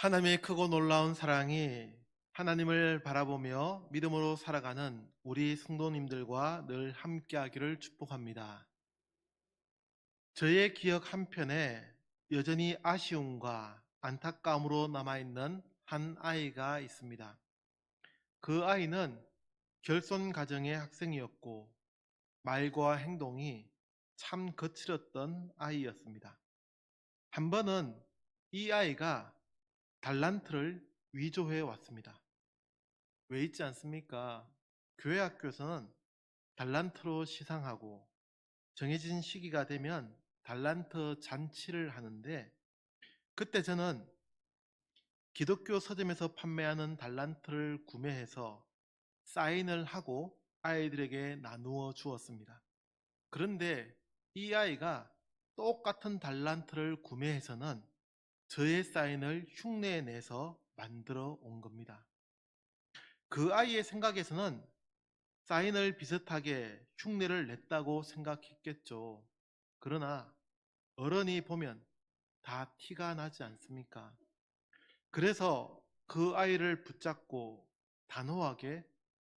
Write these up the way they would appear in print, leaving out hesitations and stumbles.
하나님의 크고 놀라운 사랑이 하나님을 바라보며 믿음으로 살아가는 우리 성도님들과 늘 함께하기를 축복합니다. 저의 기억 한편에 여전히 아쉬움과 안타까움으로 남아있는 한 아이가 있습니다. 그 아이는 결손 가정의 학생이었고 말과 행동이 참 거칠었던 아이였습니다. 한 번은 이 아이가 달란트를 위조해 왔습니다. 왜 있지 않습니까? 교회 학교에서는 달란트로 시상하고 정해진 시기가 되면 달란트 잔치를 하는데, 그때 저는 기독교 서점에서 판매하는 달란트를 구매해서 사인을 하고 아이들에게 나누어 주었습니다. 그런데 이 아이가 똑같은 달란트를 구매해서는 저의 사인을 흉내내서 만들어 온 겁니다. 그 아이의 생각에서는 사인을 비슷하게 흉내를 냈다고 생각했겠죠. 그러나 어른이 보면 다 티가 나지 않습니까? 그래서 그 아이를 붙잡고 단호하게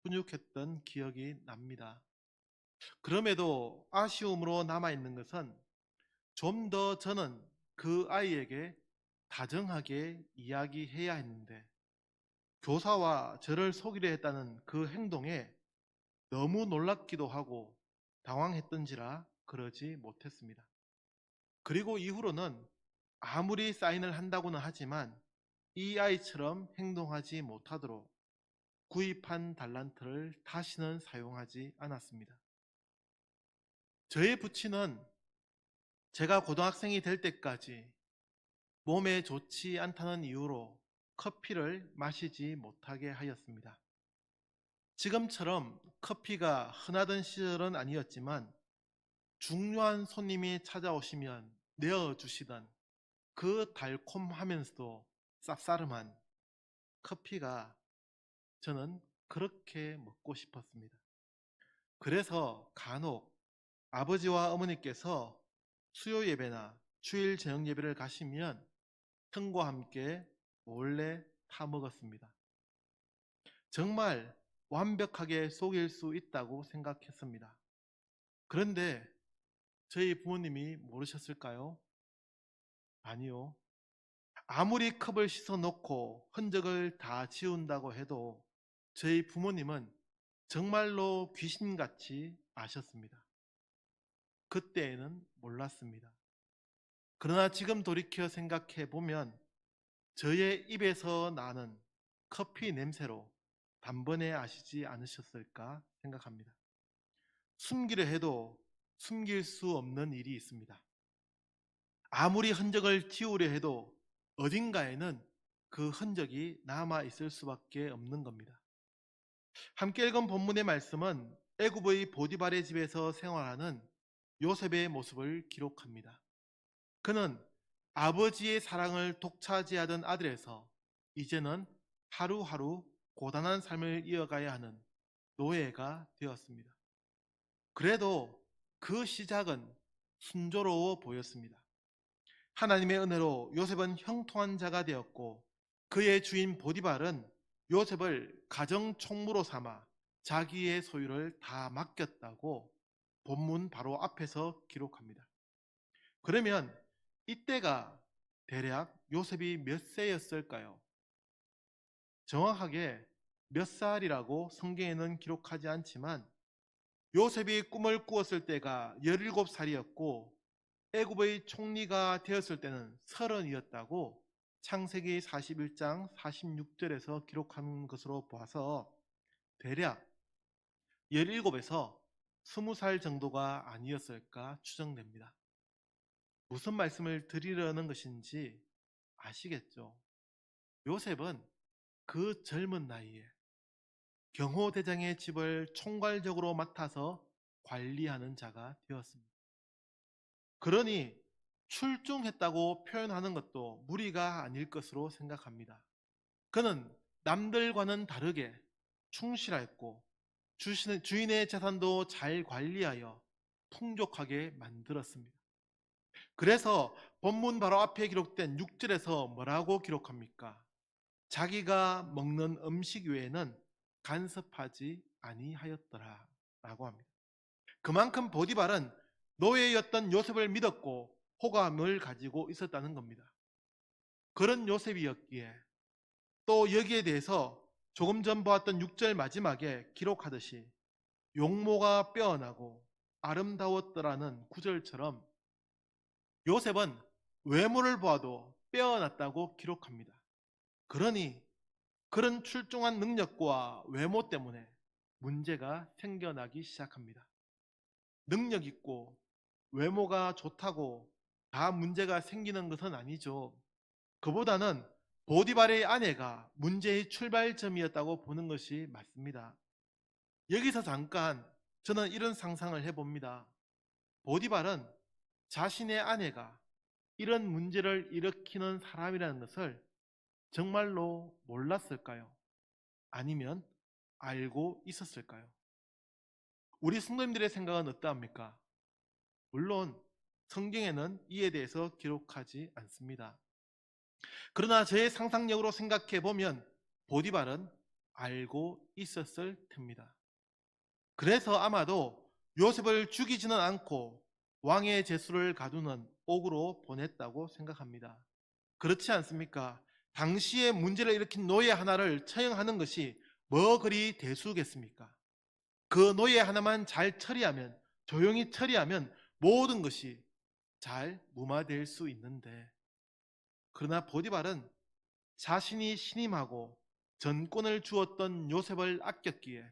훈육했던 기억이 납니다. 그럼에도 아쉬움으로 남아있는 것은 좀 더 저는 그 아이에게 다정하게 이야기해야 했는데, 교사와 저를 속이려 했다는 그 행동에 너무 놀랍기도 하고 당황했던지라 그러지 못했습니다. 그리고 이후로는 아무리 사인을 한다고는 하지만 이 아이처럼 행동하지 못하도록 구입한 달란트를 다시는 사용하지 않았습니다. 저의 부친은 제가 고등학생이 될 때까지 몸에 좋지 않다는 이유로 커피를 마시지 못하게 하였습니다. 지금처럼 커피가 흔하던 시절은 아니었지만 중요한 손님이 찾아오시면 내어주시던 그 달콤하면서도 쌉싸름한 커피가 저는 그렇게 먹고 싶었습니다. 그래서 간혹 아버지와 어머니께서 수요 예배나 주일 저녁 예배를 가시면 형과 함께 몰래 타 먹었습니다. 정말 완벽하게 속일 수 있다고 생각했습니다. 그런데 저희 부모님이 모르셨을까요? 아니요. 아무리 컵을 씻어 놓고 흔적을 다 지운다고 해도 저희 부모님은 정말로 귀신같이 아셨습니다. 그때에는 몰랐습니다. 그러나 지금 돌이켜 생각해 보면 저의 입에서 나는 커피 냄새로 단번에 아시지 않으셨을까 생각합니다. 숨기려 해도 숨길 수 없는 일이 있습니다. 아무리 흔적을 지우려 해도 어딘가에는 그 흔적이 남아 있을 수밖에 없는 겁니다. 함께 읽은 본문의 말씀은 애굽의 보디발의 집에서 생활하는 요셉의 모습을 기록합니다. 그는 아버지의 사랑을 독차지하던 아들에서 이제는 하루하루 고단한 삶을 이어가야 하는 노예가 되었습니다. 그래도 그 시작은 순조로워 보였습니다. 하나님의 은혜로 요셉은 형통한 자가 되었고, 그의 주인 보디발은 요셉을 가정 총무로 삼아 자기의 소유를 다 맡겼다고 본문 바로 앞에서 기록합니다. 그러면 이때가 대략 요셉이 몇 세였을까요? 정확하게 몇 살이라고 성경에는 기록하지 않지만 요셉이 꿈을 꾸었을 때가 17살이었고 애굽의 총리가 되었을 때는 30이었다고 창세기 41장 46절에서 기록한 것으로 봐서 대략 17에서 20살 정도가 아니었을까 추정됩니다. 무슨 말씀을 드리려는 것인지 아시겠죠? 요셉은 그 젊은 나이에 경호대장의 집을 총괄적으로 맡아서 관리하는 자가 되었습니다. 그러니 출중했다고 표현하는 것도 무리가 아닐 것으로 생각합니다. 그는 남들과는 다르게 충실했고 주인의 재산도 잘 관리하여 풍족하게 만들었습니다. 그래서 본문 바로 앞에 기록된 6절에서 뭐라고 기록합니까? 자기가 먹는 음식 외에는 간섭하지 아니하였더라 라고 합니다. 그만큼 보디발은 노예였던 요셉을 믿었고 호감을 가지고 있었다는 겁니다. 그런 요셉이었기에 또 여기에 대해서 조금 전 보았던 6절 마지막에 기록하듯이 용모가 빼어나고 아름다웠더라는 9절처럼 요셉은 외모를 보아도 빼어났다고 기록합니다. 그러니 그런 출중한 능력과 외모 때문에 문제가 생겨나기 시작합니다. 능력 있고 외모가 좋다고 다 문제가 생기는 것은 아니죠. 그보다는 보디발의 아내가 문제의 출발점이었다고 보는 것이 맞습니다. 여기서 잠깐 저는 이런 상상을 해봅니다. 보디발은 자신의 아내가 이런 문제를 일으키는 사람이라는 것을 정말로 몰랐을까요? 아니면 알고 있었을까요? 우리 성도님들의 생각은 어떠합니까? 물론 성경에는 이에 대해서 기록하지 않습니다. 그러나 저의 상상력으로 생각해 보면 보디발은 알고 있었을 텐입니다. 그래서 아마도 요셉을 죽이지는 않고 왕의 제수를 가두는 옥으로 보냈다고 생각합니다. 그렇지 않습니까? 당시에 문제를 일으킨 노예 하나를 처형하는 것이 뭐 그리 대수겠습니까? 그 노예 하나만 잘 처리하면, 조용히 처리하면 모든 것이 잘 무마될 수 있는데, 그러나 보디발은 자신이 신임하고 전권을 주었던 요셉을 아꼈기에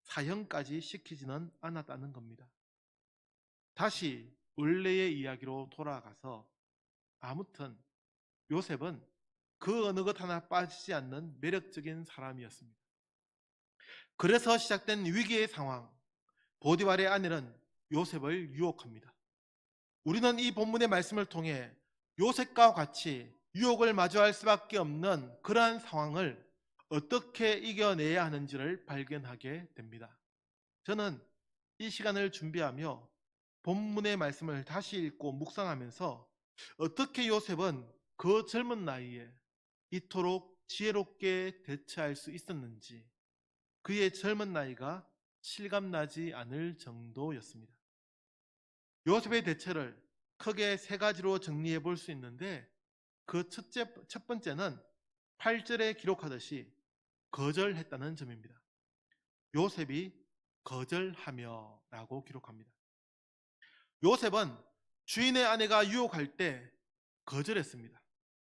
사형까지 시키지는 않았다는 겁니다. 다시 원래의 이야기로 돌아가서 아무튼 요셉은 그 어느 것 하나 빠지지 않는 매력적인 사람이었습니다. 그래서 시작된 위기의 상황, 보디발의 아내는 요셉을 유혹합니다. 우리는 이 본문의 말씀을 통해 요셉과 같이 유혹을 마주할 수밖에 없는 그러한 상황을 어떻게 이겨내야 하는지를 발견하게 됩니다. 저는 이 시간을 준비하며 본문의 말씀을 다시 읽고 묵상하면서 어떻게 요셉은 그 젊은 나이에 이토록 지혜롭게 대처할 수 있었는지, 그의 젊은 나이가 실감나지 않을 정도였습니다. 요셉의 대처를 크게 세 가지로 정리해 볼 수 있는데, 그 첫 번째는 8절에 기록하듯이 거절했다는 점입니다. 요셉이 거절하며 라고 기록합니다. 요셉은 주인의 아내가 유혹할 때 거절했습니다.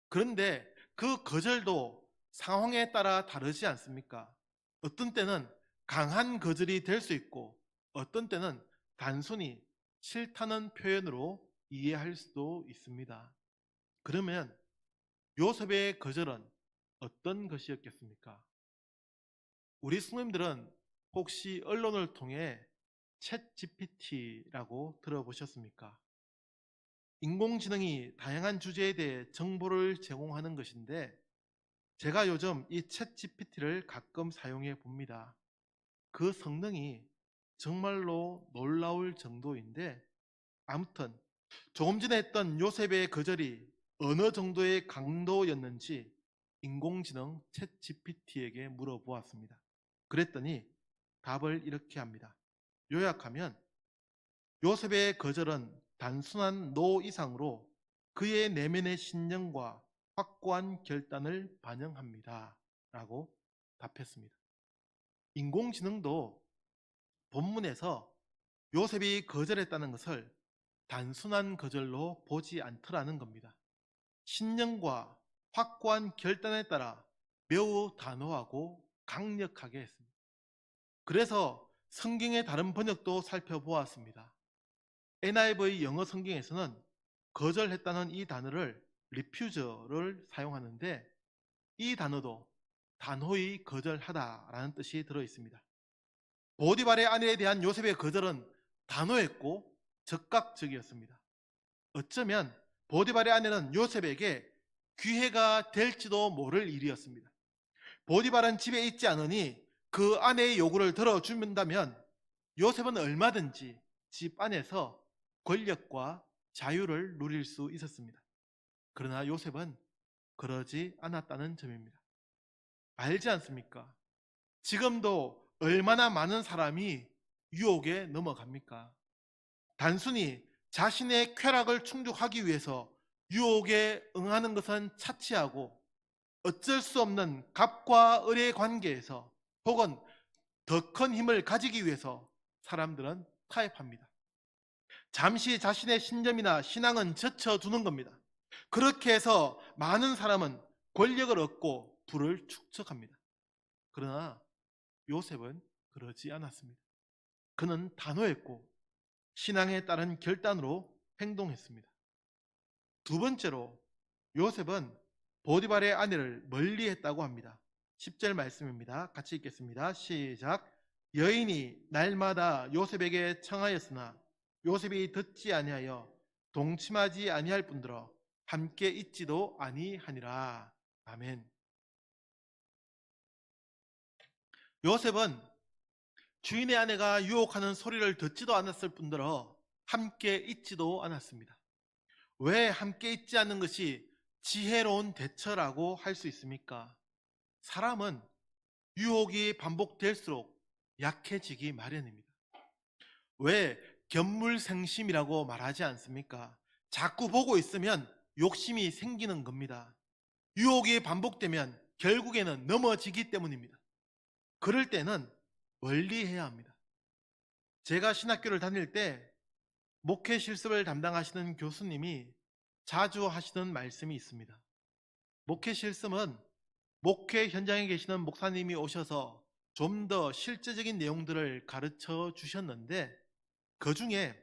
그런데 그 거절도 상황에 따라 다르지 않습니까? 어떤 때는 강한 거절이 될 수 있고 어떤 때는 단순히 싫다는 표현으로 이해할 수도 있습니다. 그러면 요셉의 거절은 어떤 것이었겠습니까? 우리 성도님들은 혹시 언론을 통해 챗 GPT라고 들어보셨습니까? 인공지능이 다양한 주제에 대해 정보를 제공하는 것인데, 제가 요즘 이 챗 GPT를 가끔 사용해 봅니다. 그 성능이 정말로 놀라울 정도인데, 아무튼 조금 전에 했던 요셉의 거절이 어느 정도의 강도였는지 인공지능 챗 GPT에게 물어보았습니다. 그랬더니 답을 이렇게 합니다. 요약하면 요셉의 거절은 단순한 노 이상으로 그의 내면의 신념과 확고한 결단을 반영합니다. 라고 답했습니다. 인공지능도 본문에서 요셉이 거절했다는 것을 단순한 거절로 보지 않더라는 겁니다. 신념과 확고한 결단에 따라 매우 단호하고 강력하게 했습니다. 그래서 성경의 다른 번역도 살펴보았습니다. NIV 영어 성경에서는 거절했다는 이 단어를 refuse를 사용하는데, 이 단어도 단호히 거절하다라는 뜻이 들어 있습니다. 보디발의 아내에 대한 요셉의 거절은 단호했고 적극적이었습니다. 어쩌면 보디발의 아내는 요셉에게 기회가 될지도 모를 일이었습니다. 보디발은 집에 있지 않으니 그 아내의 요구를 들어준다면 요셉은 얼마든지 집 안에서 권력과 자유를 누릴 수 있었습니다. 그러나 요셉은 그러지 않았다는 점입니다. 알지 않습니까? 지금도 얼마나 많은 사람이 유혹에 넘어갑니까? 단순히 자신의 쾌락을 충족하기 위해서 유혹에 응하는 것은 차치하고 어쩔 수 없는 갑과 을의 관계에서 혹은 더 큰 힘을 가지기 위해서 사람들은 타협합니다. 잠시 자신의 신념이나 신앙은 젖혀두는 겁니다. 그렇게 해서 많은 사람은 권력을 얻고 부를 축적합니다. 그러나 요셉은 그러지 않았습니다. 그는 단호했고 신앙에 따른 결단으로 행동했습니다. 두 번째로 요셉은 보디발의 아내를 멀리했다고 합니다. 10절 말씀입니다. 같이 읽겠습니다. 시작. 여인이 날마다 요셉에게 청하였으나 요셉이 듣지 아니하여 동침하지 아니할 뿐더러 함께 있지도 아니하니라. 아멘. 요셉은 주인의 아내가 유혹하는 소리를 듣지도 않았을 뿐더러 함께 있지도 않았습니다. 왜 함께 있지 않는 것이 지혜로운 대처라고 할 수 있습니까? 사람은 유혹이 반복될수록 약해지기 마련입니다. 왜 견물생심이라고 말하지 않습니까? 자꾸 보고 있으면 욕심이 생기는 겁니다. 유혹이 반복되면 결국에는 넘어지기 때문입니다. 그럴 때는 멀리해야 합니다. 제가 신학교를 다닐 때 목회 실습을 담당하시는 교수님이 자주 하시던 말씀이 있습니다. 목회 실습은 목회 현장에 계시는 목사님이 오셔서 좀 더 실제적인 내용들을 가르쳐 주셨는데 그 중에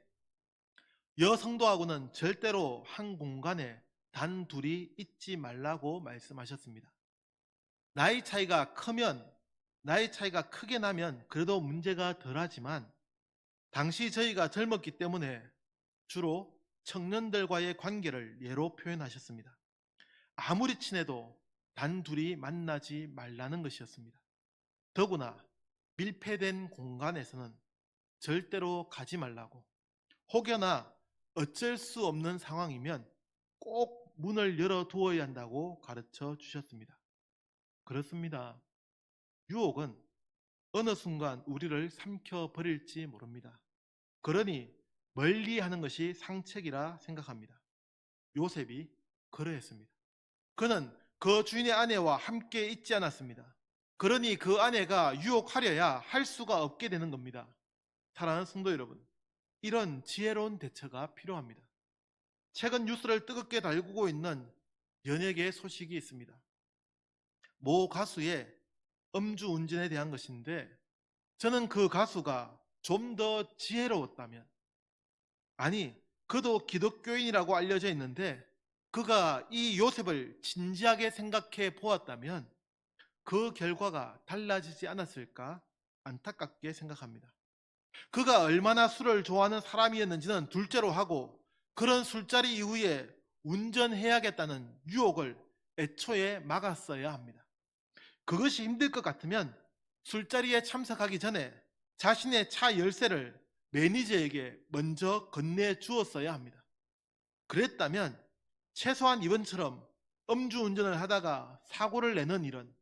여성도하고는 절대로 한 공간에 단 둘이 있지 말라고 말씀하셨습니다. 나이 차이가 크게 나면 그래도 문제가 덜하지만 당시 저희가 젊었기 때문에 주로 청년들과의 관계를 예로 표현하셨습니다. 아무리 친해도 단둘이 만나지 말라는 것이었습니다. 더구나 밀폐된 공간에서는 절대로 가지 말라고, 혹여나 어쩔 수 없는 상황이면 꼭 문을 열어 두어야 한다고 가르쳐 주셨습니다. 그렇습니다. 유혹은 어느 순간 우리를 삼켜버릴지 모릅니다. 그러니 멀리하는 것이 상책이라 생각합니다. 요셉이 그러했습니다. 그는 그 주인의 아내와 함께 있지 않았습니다. 그러니 그 아내가 유혹하려야 할 수가 없게 되는 겁니다. 사랑하는 성도 여러분, 이런 지혜로운 대처가 필요합니다. 최근 뉴스를 뜨겁게 달구고 있는 연예계 소식이 있습니다. 모 가수의 음주운전에 대한 것인데 저는 그 가수가 좀 더 지혜로웠다면, 아니 그도 기독교인이라고 알려져 있는데 그가 이 요셉을 진지하게 생각해 보았다면 그 결과가 달라지지 않았을까 안타깝게 생각합니다. 그가 얼마나 술을 좋아하는 사람이었는지는 둘째로 하고 그런 술자리 이후에 운전해야겠다는 유혹을 애초에 막았어야 합니다. 그것이 힘들 것 같으면 술자리에 참석하기 전에 자신의 차 열쇠를 매니저에게 먼저 건네주었어야 합니다. 그랬다면 최소한 이번처럼 음주운전을 하다가 사고를 내는 일은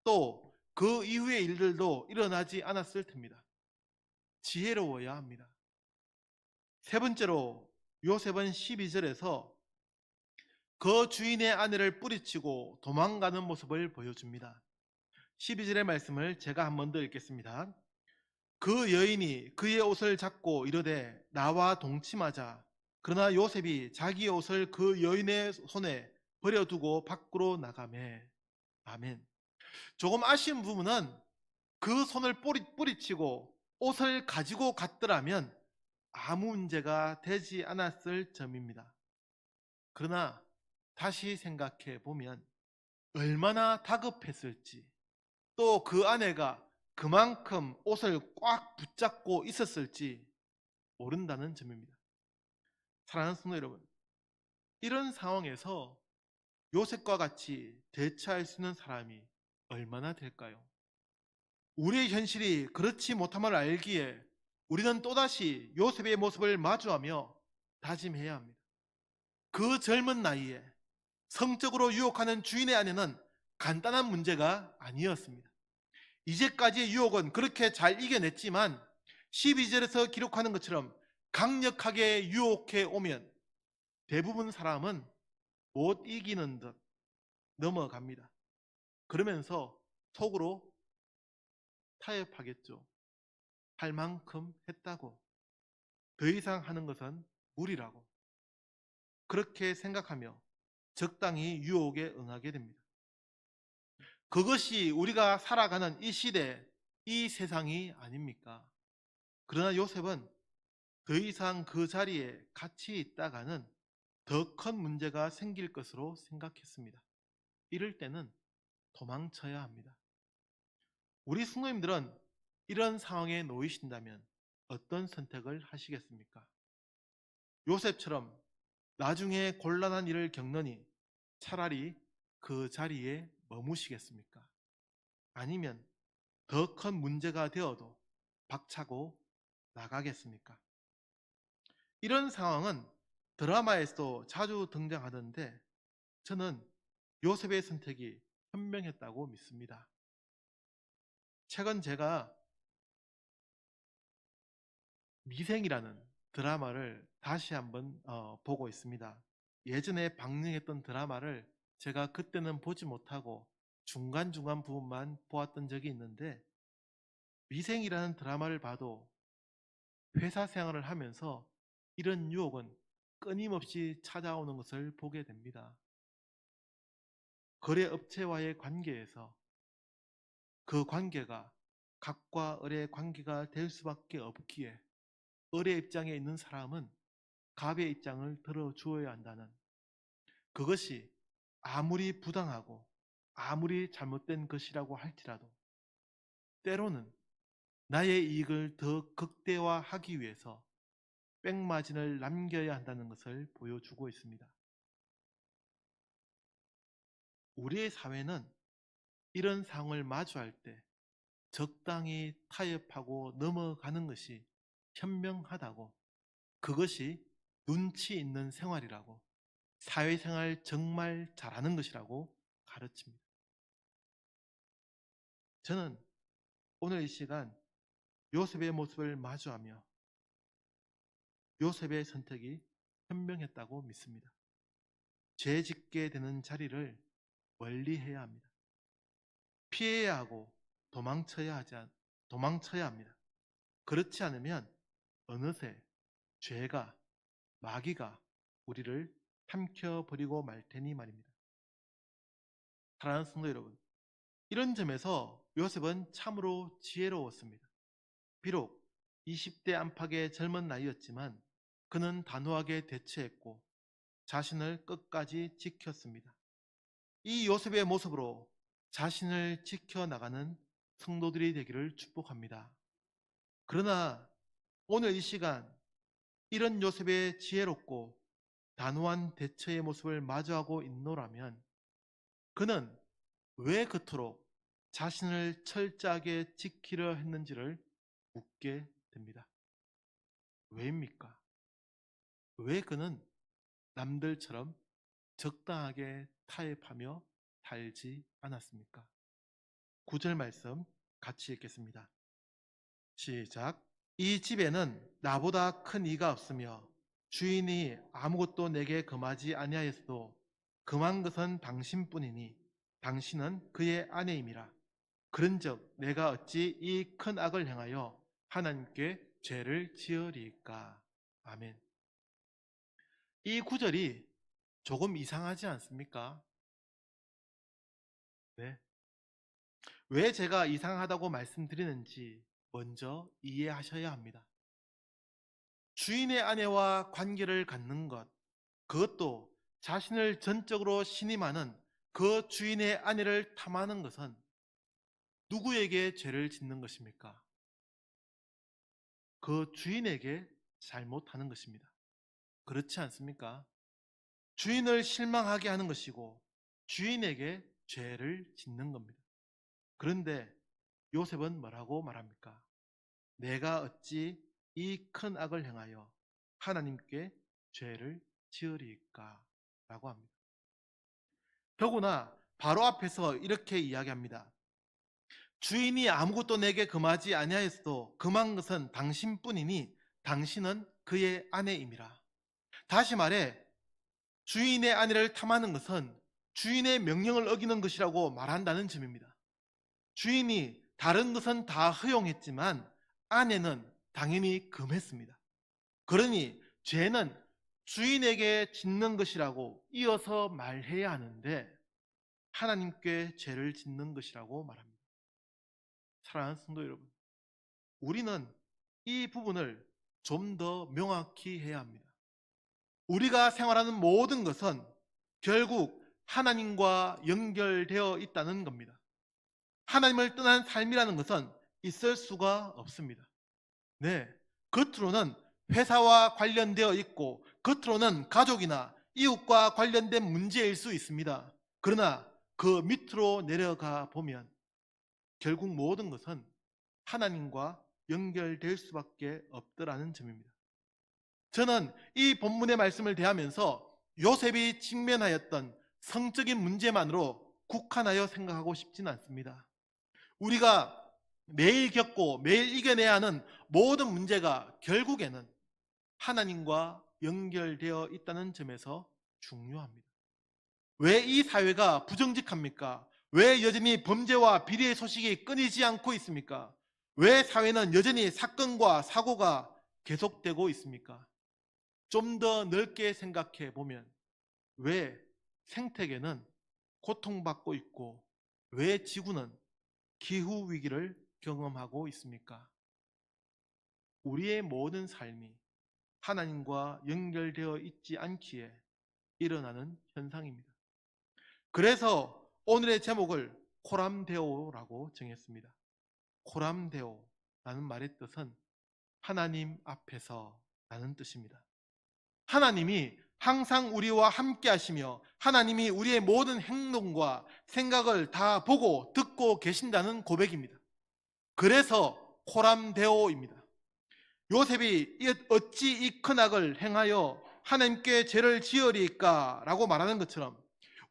또 그 이후의 일들도 일어나지 않았을 텐입니다. 지혜로워야 합니다. 세 번째로 요셉은 12절에서 그 주인의 아내를 뿌리치고 도망가는 모습을 보여줍니다. 12절의 말씀을 제가 한 번 더 읽겠습니다. 그 여인이 그의 옷을 잡고 이르되 나와 동침하자. 그러나 요셉이 자기의 옷을 그 여인의 손에 버려두고 밖으로 나가매. 아멘. 조금 아쉬운 부분은 그 손을 뿌리치고 옷을 가지고 갔더라면 아무 문제가 되지 않았을 점입니다. 그러나 다시 생각해 보면 얼마나 다급했을지, 또 그 아내가 그만큼 옷을 꽉 붙잡고 있었을지 모른다는 점입니다. 사랑하는 성도 여러분, 이런 상황에서 요셉과 같이 대처할 수 있는 사람이 얼마나 될까요? 우리의 현실이 그렇지 못함을 알기에 우리는 또다시 요셉의 모습을 마주하며 다짐해야 합니다. 그 젊은 나이에 성적으로 유혹하는 주인의 아내는 간단한 문제가 아니었습니다. 이제까지의 유혹은 그렇게 잘 이겨냈지만 12절에서 기록하는 것처럼 강력하게 유혹해 오면 대부분 사람은 못 이기는 듯 넘어갑니다. 그러면서 속으로 타협하겠죠. 할 만큼 했다고. 더 이상 하는 것은 무리라고. 그렇게 생각하며 적당히 유혹에 응하게 됩니다. 그것이 우리가 살아가는 이 시대, 이 세상이 아닙니까? 그러나 요셉은 더 이상 그 자리에 같이 있다가는 더 큰 문제가 생길 것으로 생각했습니다. 이럴 때는 도망쳐야 합니다. 우리 성도님들은 이런 상황에 놓이신다면 어떤 선택을 하시겠습니까? 요셉처럼 나중에 곤란한 일을 겪느니 차라리 그 자리에 머무시겠습니까? 아니면 더 큰 문제가 되어도 박차고 나가겠습니까? 이런 상황은 드라마에서도 자주 등장하던데 저는 요셉의 선택이 현명했다고 믿습니다. 최근 제가 미생이라는 드라마를 다시 한번 보고 있습니다. 예전에 방영했던 드라마를 제가 그때는 보지 못하고 중간중간 부분만 보았던 적이 있는데 미생이라는 드라마를 봐도 회사 생활을 하면서 이런 유혹은 끊임없이 찾아오는 것을 보게 됩니다. 거래업체와의 관계에서 그 관계가 갑과 을의 관계가 될 수밖에 없기에 을의 입장에 있는 사람은 갑의 입장을 들어주어야 한다는 그것이 아무리 부당하고 아무리 잘못된 것이라고 할지라도 때로는 나의 이익을 더 극대화하기 위해서 백마진을 남겨야 한다는 것을 보여주고 있습니다. 우리의 사회는 이런 상황을 마주할 때 적당히 타협하고 넘어가는 것이 현명하다고, 그것이 눈치 있는 생활이라고, 사회생활 정말 잘하는 것이라고 가르칩니다. 저는 오늘 이 시간 요셉의 모습을 마주하며 요셉의 선택이 현명했다고 믿습니다. 죄 짓게 되는 자리를 멀리해야 합니다. 피해야 하고 도망쳐야 합니다. 그렇지 않으면 어느새 죄가, 마귀가 우리를 삼켜버리고 말 테니 말입니다. 사랑하는 성도 여러분, 이런 점에서 요셉은 참으로 지혜로웠습니다. 비록 20대 안팎의 젊은 나이였지만 그는 단호하게 대처했고 자신을 끝까지 지켰습니다. 이 요셉의 모습으로 자신을 지켜나가는 성도들이 되기를 축복합니다. 그러나 오늘 이 시간 이런 요셉의 지혜롭고 단호한 대처의 모습을 마주하고 있노라면 그는 왜 그토록 자신을 철저하게 지키려 했는지를 묻게 됩니다. 왜입니까? 왜 그는 남들처럼 적당하게 타협하며 살지 않았습니까? 9절 말씀 같이 읽겠습니다. 시작. 이 집에는 나보다 큰 이가 없으며 주인이 아무것도 내게 금하지 아니하였어도 금한 것은 당신뿐이니 당신은 그의 아내임이라. 그런즉 내가 어찌 이 큰 악을 행하여 하나님께 죄를 지으리까. 아멘. 이 구절이 조금 이상하지 않습니까? 네. 왜 제가 이상하다고 말씀드리는지 먼저 이해하셔야 합니다. 주인의 아내와 관계를 갖는 것, 그것도 자신을 전적으로 신임하는 그 주인의 아내를 탐하는 것은 누구에게 죄를 짓는 것입니까? 그 주인에게 잘못하는 것입니다. 그렇지 않습니까? 주인을 실망하게 하는 것이고 주인에게 죄를 짓는 겁니다. 그런데 요셉은 뭐라고 말합니까? 내가 어찌 이 큰 악을 행하여 하나님께 죄를 지으리까? 라고 합니다. 더구나 바로 앞에서 이렇게 이야기합니다. 주인이 아무것도 내게 금하지 아니하였어도 금한 것은 당신뿐이니 당신은 그의 아내임이라. 다시 말해 주인의 아내를 탐하는 것은 주인의 명령을 어기는 것이라고 말한다는 점입니다. 주인이 다른 것은 다 허용했지만 아내는 당연히 금했습니다. 그러니 죄는 주인에게 짓는 것이라고 이어서 말해야 하는데 하나님께 죄를 짓는 것이라고 말합니다. 사랑하는 성도 여러분, 우리는 이 부분을 좀 더 명확히 해야 합니다. 우리가 생활하는 모든 것은 결국 하나님과 연결되어 있다는 겁니다. 하나님을 떠난 삶이라는 것은 있을 수가 없습니다. 네, 겉으로는 회사와 관련되어 있고 겉으로는 가족이나 이웃과 관련된 문제일 수 있습니다. 그러나 그 밑으로 내려가 보면 결국 모든 것은 하나님과 연결될 수밖에 없더라는 점입니다. 저는 이 본문의 말씀을 대하면서 요셉이 직면하였던 성적인 문제만으로 국한하여 생각하고 싶지는 않습니다. 우리가 매일 겪고 매일 이겨내야 하는 모든 문제가 결국에는 하나님과 연결되어 있다는 점에서 중요합니다. 왜 이 사회가 부정직합니까? 왜 여전히 범죄와 비리의 소식이 끊이지 않고 있습니까? 왜 사회는 여전히 사건과 사고가 계속되고 있습니까? 좀 더 넓게 생각해 보면 왜 생태계는 고통받고 있고 왜 지구는 기후 위기를 경험하고 있습니까? 우리의 모든 삶이 하나님과 연결되어 있지 않기에 일어나는 현상입니다. 그래서 오늘의 제목을 코람데오라고 정했습니다. 코람데오라는 말의 뜻은 하나님 앞에서 라는 뜻입니다. 하나님이 항상 우리와 함께 하시며 하나님이 우리의 모든 행동과 생각을 다 보고 듣고 계신다는 고백입니다. 그래서 코람데오입니다. 요셉이 어찌 이 큰 악을 행하여 하나님께 죄를 지으리까 라고 말하는 것처럼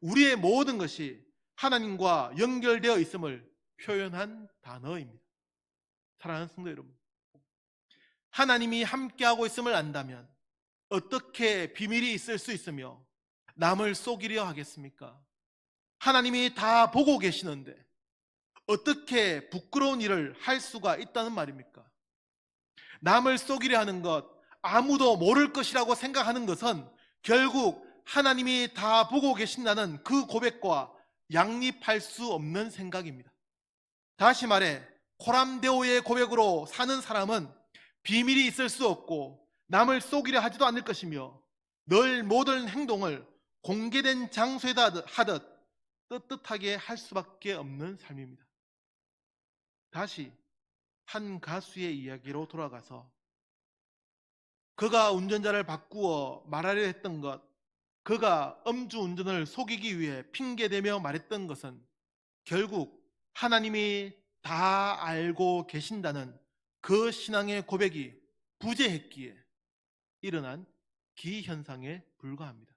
우리의 모든 것이 하나님과 연결되어 있음을 표현한 단어입니다. 사랑하는 성도 여러분, 하나님이 함께하고 있음을 안다면 어떻게 비밀이 있을 수 있으며 남을 속이려 하겠습니까? 하나님이 다 보고 계시는데 어떻게 부끄러운 일을 할 수가 있다는 말입니까? 남을 속이려 하는 것, 아무도 모를 것이라고 생각하는 것은 결국 하나님이 다 보고 계신다는 그 고백과 양립할 수 없는 생각입니다. 다시 말해 코람데오의 고백으로 사는 사람은 비밀이 있을 수 없고 남을 속이려 하지도 않을 것이며 늘 모든 행동을 공개된 장소에다 하듯 떳떳하게 할 수밖에 없는 삶입니다. 다시 한 가수의 이야기로 돌아가서 그가 운전자를 바꾸어 말하려 했던 것, 그가 음주운전을 속이기 위해 핑계대며 말했던 것은 결국 하나님이 다 알고 계신다는 그 신앙의 고백이 부재했기에 일어난 기현상에 불과합니다.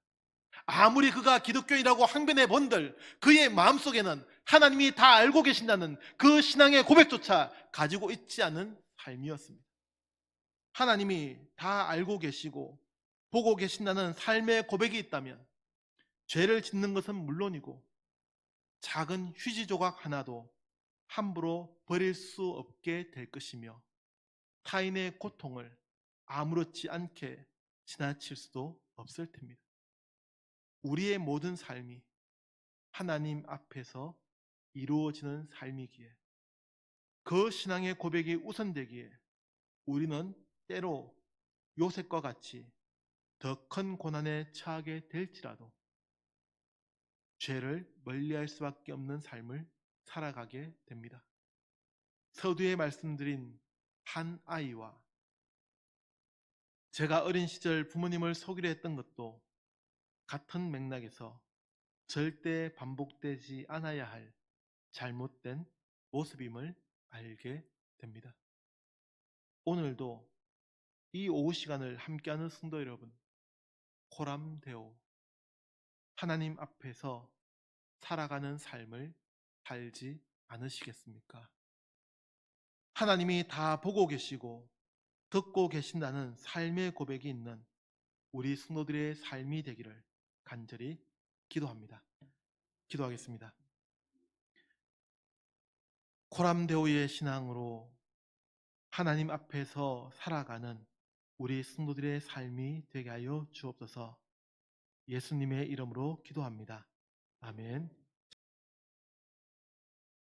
아무리 그가 기독교인이라고 항변해 본들 그의 마음속에는 하나님이 다 알고 계신다는 그 신앙의 고백조차 가지고 있지 않은 삶이었습니다. 하나님이 다 알고 계시고 보고 계신다는 삶의 고백이 있다면 죄를 짓는 것은 물론이고 작은 휴지 조각 하나도 함부로 버릴 수 없게 될 것이며 타인의 고통을 아무렇지 않게 지나칠 수도 없을 텐입니다. 우리의 모든 삶이 하나님 앞에서 이루어지는 삶이기에 그 신앙의 고백이 우선되기에 우리는 때로 요셉과 같이 더 큰 고난에 처하게 될지라도 죄를 멀리할 수밖에 없는 삶을 살아가게 됩니다. 서두에 말씀드린 한 아이와 제가 어린 시절 부모님을 속이려 했던 것도 같은 맥락에서 절대 반복되지 않아야 할 잘못된 모습임을 알게 됩니다. 오늘도 이 오후 시간을 함께하는 성도 여러분, 코람데오, 하나님 앞에서 살아가는 삶을 살지 않으시겠습니까? 하나님이 다 보고 계시고 듣고 계신다는 삶의 고백이 있는 우리 성도들의 삶이 되기를 간절히 기도합니다. 기도하겠습니다. 코람데오의 신앙으로 하나님 앞에서 살아가는 우리 성도들의 삶이 되게 하여 주옵소서. 예수님의 이름으로 기도합니다. 아멘.